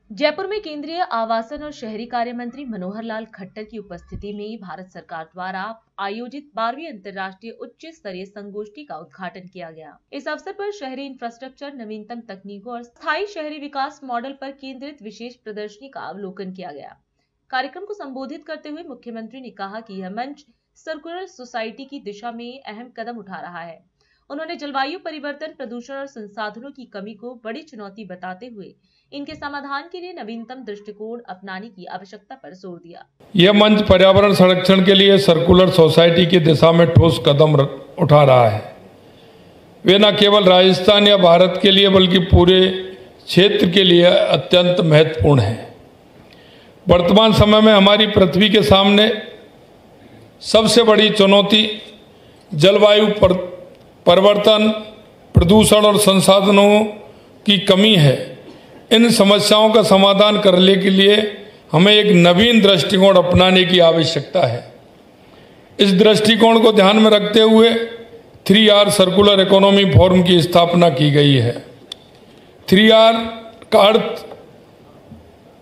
जयपुर में केंद्रीय आवासन और शहरी कार्य मंत्री मनोहर लाल खट्टर की उपस्थिति में भारत सरकार द्वारा आयोजित 12वीं अंतर्राष्ट्रीय उच्च स्तरीय संगोष्ठी का उद्घाटन किया गया। इस अवसर पर शहरी इंफ्रास्ट्रक्चर, नवीनतम तकनीकों और स्थायी शहरी विकास मॉडल पर केंद्रित विशेष प्रदर्शनी का अवलोकन किया गया। कार्यक्रम को संबोधित करते हुए मुख्यमंत्री ने कहा कि यह मंच सर्कुलर सोसाइटी की दिशा में अहम कदम उठा रहा है। उन्होंने जलवायु परिवर्तन, प्रदूषण और संसाधनों की कमी को बड़ी चुनौती बताते हुए इनके समाधान के लिए नवीनतम दृष्टिकोण अपनाने की आवश्यकता पर जोर दिया। यह मंच पर्यावरण संरक्षण के लिए सर्कुलर सोसाइटी की दिशा में ठोस कदम उठा रहा है। वे न केवल राजस्थान या भारत के लिए बल्कि पूरे क्षेत्र के लिए अत्यंत महत्वपूर्ण है। वर्तमान समय में हमारी पृथ्वी के सामने सबसे बड़ी चुनौती जलवायु परिवर्तन, प्रदूषण और संसाधनों की कमी है। इन समस्याओं का समाधान करने के लिए हमें एक नवीन दृष्टिकोण अपनाने की आवश्यकता है। इस दृष्टिकोण को ध्यान में रखते हुए 3R सर्कुलर इकोनॉमी फोरम की स्थापना की गई है। 3R का अर्थ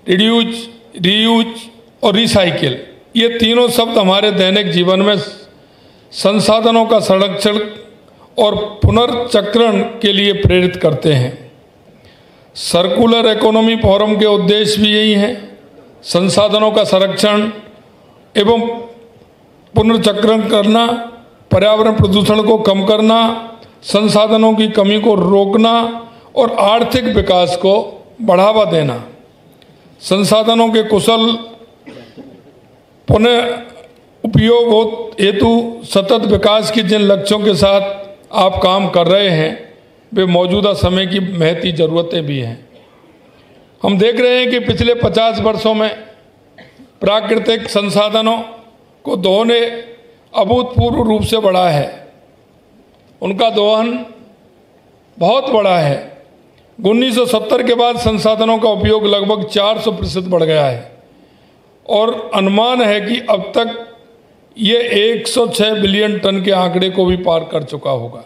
रिड्यूस, रीयूज और रिसाइकिल। ये तीनों शब्द हमारे दैनिक जीवन में संसाधनों का संरक्षण और पुनर्चक्रण के लिए प्रेरित करते हैं। सर्कुलर इकोनॉमी फोरम के उद्देश्य भी यही हैं: संसाधनों का संरक्षण एवं पुनर्चक्रण करना, पर्यावरण प्रदूषण को कम करना, संसाधनों की कमी को रोकना और आर्थिक विकास को बढ़ावा देना। संसाधनों के कुशल पुनः उपयोग हेतु सतत विकास के जिन लक्ष्यों के साथ आप काम कर रहे हैं वे मौजूदा समय की महती ज़रूरतें भी हैं। हम देख रहे हैं कि पिछले 50 वर्षों में प्राकृतिक संसाधनों को दोहन अभूतपूर्व रूप से बढ़ा है। उनका दोहन बहुत बड़ा है। 1970 के बाद संसाधनों का उपयोग लगभग 400% बढ़ गया है और अनुमान है कि अब तक ये 106 बिलियन टन के आंकड़े को भी पार कर चुका होगा।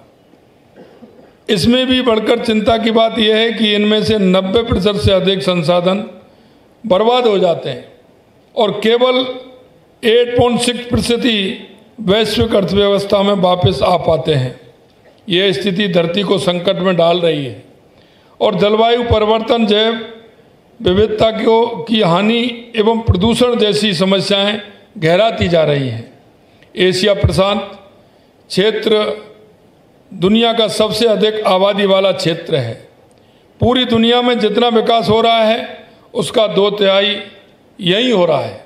इसमें भी बढ़कर चिंता की बात यह है कि इनमें से 90% से अधिक संसाधन बर्बाद हो जाते हैं और केवल 8.6% ही वैश्विक अर्थव्यवस्था में वापस आ पाते हैं। यह स्थिति धरती को संकट में डाल रही है और जलवायु परिवर्तन, जैव विविधता की हानि एवं प्रदूषण जैसी समस्याएं गहराती जा रही हैं। एशिया प्रशांत क्षेत्र दुनिया का सबसे अधिक आबादी वाला क्षेत्र है। पूरी दुनिया में जितना विकास हो रहा है उसका 2/3 यहीं हो रहा है।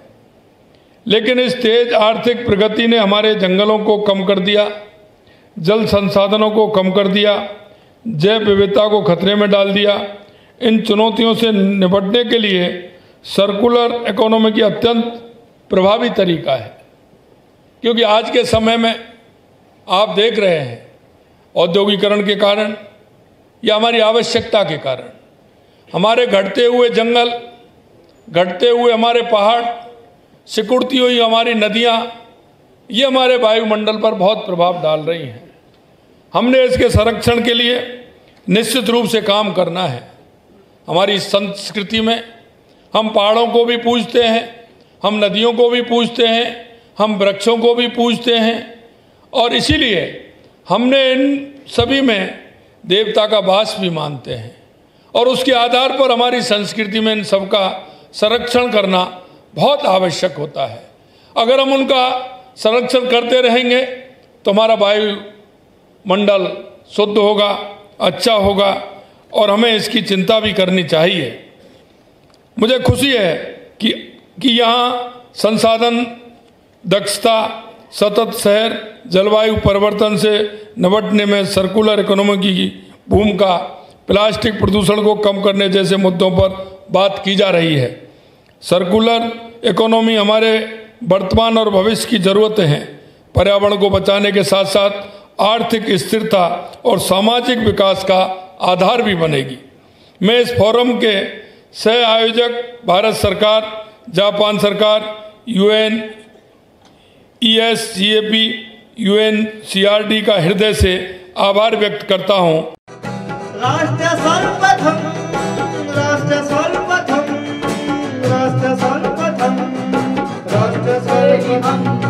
लेकिन इस तेज आर्थिक प्रगति ने हमारे जंगलों को कम कर दिया, जल संसाधनों को कम कर दिया, जैव विविधता को खतरे में डाल दिया। इन चुनौतियों से निपटने के लिए सर्कुलर इकोनॉमी की अत्यंत प्रभावी तरीका है, क्योंकि आज के समय में आप देख रहे हैं औद्योगिकरण के कारण या हमारी आवश्यकता के कारण हमारे घटते हुए जंगल, घटते हुए हमारे पहाड़, सिकुड़ती हुई हमारी नदियाँ, ये हमारे वायुमंडल पर बहुत प्रभाव डाल रही हैं। हमने इसके संरक्षण के लिए निश्चित रूप से काम करना है। हमारी संस्कृति में हम पहाड़ों को भी पूजते हैं, हम नदियों को भी पूजते हैं, हम वृक्षों को भी पूजते हैं और इसीलिए हमने इन सभी में देवता का वास भी मानते हैं और उसके आधार पर हमारी संस्कृति में इन सब का संरक्षण करना बहुत आवश्यक होता है। अगर हम उनका संरक्षण करते रहेंगे तो हमारा वायुमंडल शुद्ध होगा, अच्छा होगा और हमें इसकी चिंता भी करनी चाहिए। मुझे खुशी है कि यहाँ संसाधन दक्षता, सतत शहर, जलवायु परिवर्तन से निपटने में सर्कुलर इकोनॉमी की भूमिका, प्लास्टिक प्रदूषण को कम करने जैसे मुद्दों पर बात की जा रही है। सर्कुलर इकोनॉमी हमारे वर्तमान और भविष्य की ज़रूरतें हैं। पर्यावरण को बचाने के साथ साथ आर्थिक स्थिरता और सामाजिक विकास का आधार भी बनेगी। मैं इस फोरम के सह आयोजक भारत सरकार, जापान सरकार, UNESCAP, UNCRD का हृदय से आभार व्यक्त करता हूँ। राष्ट्र सर्वप्रथम, राष्ट्र सर्वप्रथम। देवी हम